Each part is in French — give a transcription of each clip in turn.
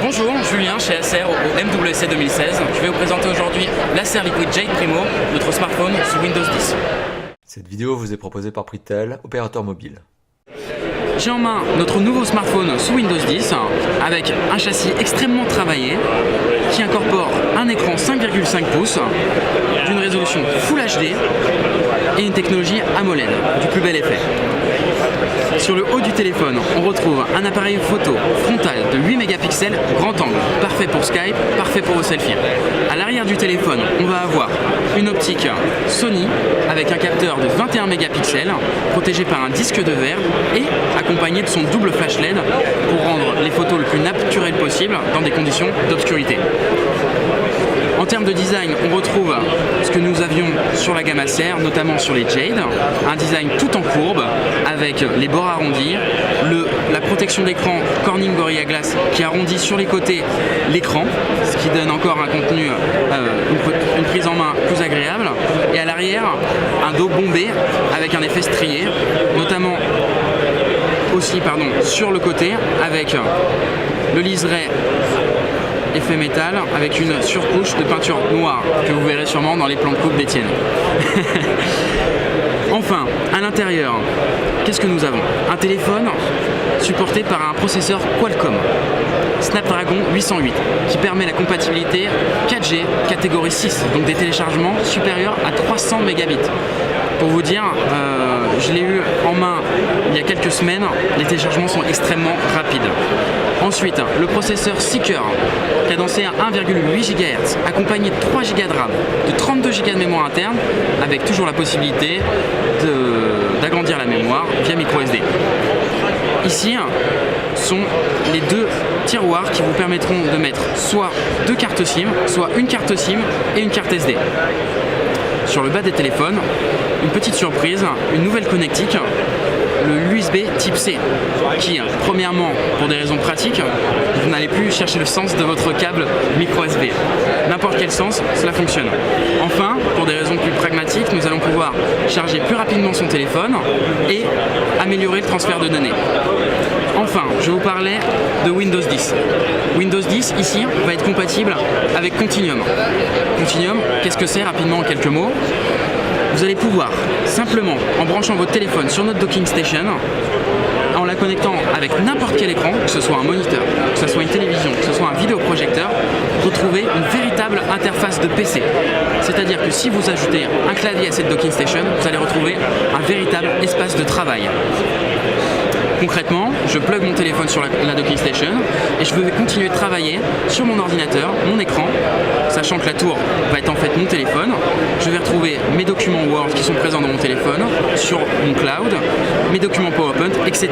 Bonjour, Julien chez Acer au MWC 2016. Je vais vous présenter aujourd'hui l'Acer Liquid Jade Primo, notre smartphone sous Windows 10. Cette vidéo vous est proposée par Pritel, opérateur mobile. J'ai en main notre nouveau smartphone sous Windows 10 avec un châssis extrêmement travaillé qui incorpore un écran 5,5 pouces d'une résolution Full HD et une technologie AMOLED du plus bel effet. Sur le haut du téléphone, on retrouve un appareil photo frontal de 8 mégapixels grand angle, parfait pour Skype, parfait pour vos selfies. À l'arrière du téléphone, on va avoir une optique Sony avec un capteur de 21 mégapixels protégé par un disque de verre et accompagné de son double flash LED pour rendre les photos le plus naturelles possible dans des conditions d'obscurité. En termes de design, on retrouve ce que nous avions sur la gamme Acer, notamment sur les Jade, un design tout en courbe avec les bords arrondis, la protection d'écran Corning Gorilla Glass qui arrondit sur les côtés l'écran, ce qui donne encore un contenu, une prise en main plus agréable, et à l'arrière un dos bombé avec un effet strié, notamment aussi sur le côté avec le liseré effet métal avec une surcouche de peinture noire que vous verrez sûrement dans les plans de coupe d'Étienne. Enfin, à l'intérieur, qu'est-ce que nous avons? Un téléphone supporté par un processeur Qualcomm Snapdragon 808 qui permet la compatibilité 4G catégorie 6, donc des téléchargements supérieurs à 300 mégabits. Pour vous dire, je l'ai eu en main il y a quelques semaines, les téléchargements sont extrêmement rapides. Ensuite, le processeur Seeker, cadencé à 1,8 GHz, accompagné de 3 Go de RAM, de 32 Go de mémoire interne, avec toujours la possibilité d'agrandir la mémoire via microSD. Ici sont les deux tiroirs qui vous permettront de mettre soit deux cartes SIM, soit une carte SIM et une carte SD. Sur le bas des téléphones, une petite surprise, une nouvelle connectique, le USB type C, qui, premièrement, pour des raisons pratiques, vous n'allez plus chercher le sens de votre câble micro USB. N'importe quel sens, cela fonctionne. Enfin, pour des raisons plus pragmatiques, nous allons pouvoir charger plus rapidement son téléphone et améliorer le transfert de données. Enfin, je vous parlais de Windows 10. Windows 10, ici, va être compatible avec Continuum. Continuum, qu'est-ce que c'est rapidement en quelques mots? Vous allez pouvoir, simplement, en branchant votre téléphone sur notre docking station, en la connectant avec n'importe quel écran, que ce soit un moniteur, que ce soit une télévision, que ce soit un vidéoprojecteur, retrouver une véritable interface de PC. C'est-à-dire que si vous ajoutez un clavier à cette docking station, vous allez retrouver un véritable espace de travail. Concrètement, je plug mon téléphone sur la docking station et je vais continuer de travailler sur mon ordinateur, mon écran, sachant que la tour va être en fait mon téléphone. Je vais retrouver mes documents Word qui sont présents dans mon téléphone, sur mon cloud, mes documents PowerPoint, etc.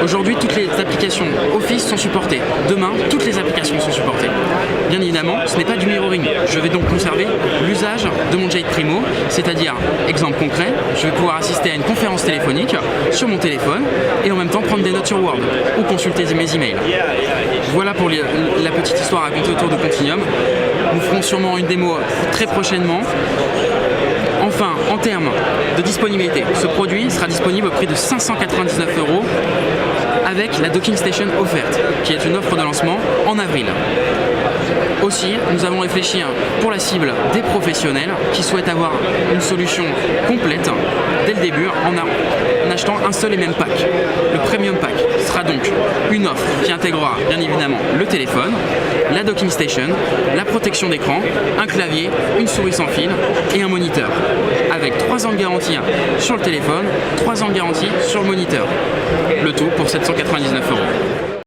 Aujourd'hui, toutes les applications Office sont supportées. Demain, toutes les applications sont supportées. Bien évidemment, ce n'est pas du mirroring. Je vais donc conserver l'usage de mon Jade Primo, c'est-à-dire, exemple concret, je vais pouvoir assister à une conférence téléphonique sur mon téléphone et en même temps prendre des notes sur Word ou consulter mes emails. Voilà pour la petite histoire à raconter autour de Continuum. Nous ferons sûrement une démo très prochainement. Enfin, en termes de disponibilité, ce produit sera disponible au prix de 599 € avec la docking station offerte, qui est une offre de lancement en avril. Aussi, nous avons réfléchi pour la cible des professionnels qui souhaitent avoir une solution complète dès le début en achetant un seul et même pack. Le Premium Pack sera donc une offre qui intégrera bien évidemment le téléphone, la docking station, la protection d'écran, un clavier, une souris sans fil et un moniteur. Avec 3 ans de garantie sur le téléphone, 3 ans de garantie sur le moniteur. Le tout pour 799 €.